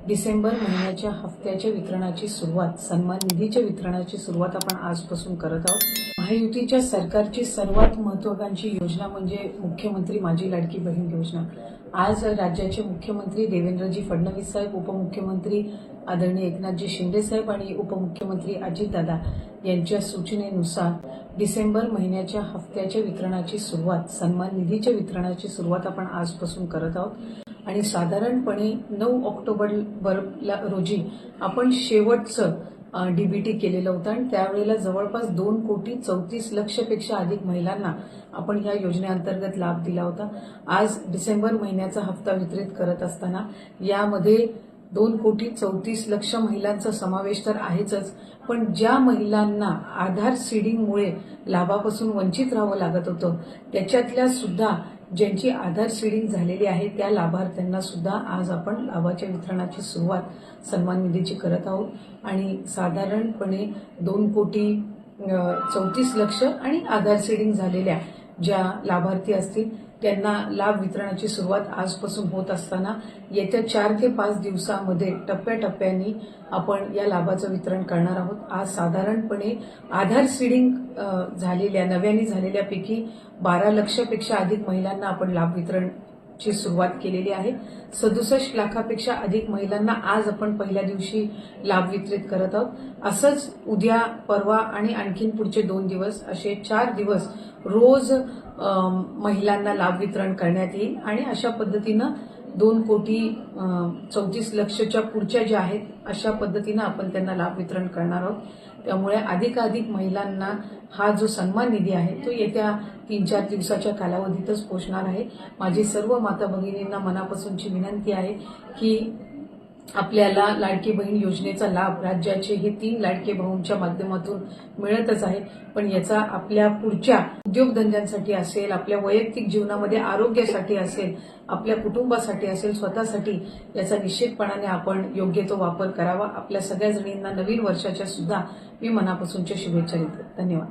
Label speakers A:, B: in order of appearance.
A: डिसेंबर महिन्याच्या हप्त्याच्या वितरणाची सुरुवात, सन्मान निधीच्या वितरणाची सुरुवात आपण आजपासून करत आहोत। महायुतीच्या सरकारची सर्वात महत्त्वाकांक्षी योजना म्हणजे मुख्यमंत्री माझी लाडकी बहीण योजना। आज राज्याचे मुख्यमंत्री देवेंद्रजी फडणवीस साहेब, उपमुख्यमंत्री आदरणीय एकनाथजी शिंदे साहेब आणि उपमुख्यमंत्री अजितदादा यांच्या सूचनेनुसार डिसेंबर महिन्याच्या हप्त्याच्या वितरणाची सुरुवात, सन्मान निधीच्या वितरणाची सुरुवात आपण आजपासून करत आहोत आणि साधारणपणे 9 ऑक्टोबर रोजी आपण शेवटचं डीबीटी केलेलं होतं आणि त्यावेळेला जवळपास 2,34,00,000पेक्षा अधिक महिलांना आपण या योजनेअंतर्गत लाभ दिला होता। आज डिसेंबर महिन्याचा हप्ता वितरित करत असताना यामध्ये 2,34,00,000 महिलांचा समावेश तर आहेच, पण ज्या महिलांना आधार सीडिंगमुळे लाभापासून वंचित राहावं लागत होतं त्याच्यातल्या सुद्धा ज्यांची आधार सीडिंग झालेली आहे त्या लाभार्थ्यांना सुद्धा आज आपण लाभाच्या वितरणाची सुरुवात सन्मान निधीची करत आहोत आणि साधारणपणे 2,34,00,000 आणि आधार सीडिंग झालेल्या ज्या लाभार्थी असतील त्यांना लाभ वितरणाची सुरुवात आजपासून होत असताना येत्या 4 ते 5 दिवसांमध्ये टप्प्याटप्प्याने आपण या लाभाचं वितरण करणार आहोत। आज साधारणपणे आधार सीडिंग झालेल्या नव्याने झालेल्यापैकी 12 लाखापेक्षा अधिक महिलांना आपण लाभ वितरणाची सुरुवात केलेली आहे। 67 लाखापेक्षा अधिक महिलांना आज आपण पहिल्या दिवशी लाभ वितरित करत आहोत। असंच उद्या, परवा आणि आणखीन पुढचे 2 दिवस असे 4 दिवस रोज महिलांना लाभ वितरण करण्यात येईल आणि अशा पद्धतीनं 2,34,00,000च्या पुढच्या ज्या आहेत अशा पद्धतीनं आपण त्यांना लाभ वितरण करणार आहोत। त्यामुळे अधिकाधिक महिलांना हा जो सन्मान निधी आहे तो येत्या 3-4 दिवसाच्या कालावधीतच पोहोचणार आहे। माझी सर्व माता भगिनींना मनापासूनची विनंती आहे की आपल्याला लाडकी बहीण योजनेचा लाभ राज्याचे हे 3 लाडके भाऊंच्या माध्यमातून मिळतच आहे, पण याचा आपल्या पुढच्या उद्योगधंद्यांसाठी असेल, आपल्या वैयक्तिक जीवनामध्ये आरोग्यासाठी असेल, आपल्या कुटुंबासाठी असेल, स्वतःसाठी याचा निश्चितपणाने आपण योग्य तो वापर करावा। आपल्या सगळ्या जणींना नवीन वर्षाच्या सुद्धा मी मनापासूनच्या शुभेच्छा देते। धन्यवाद।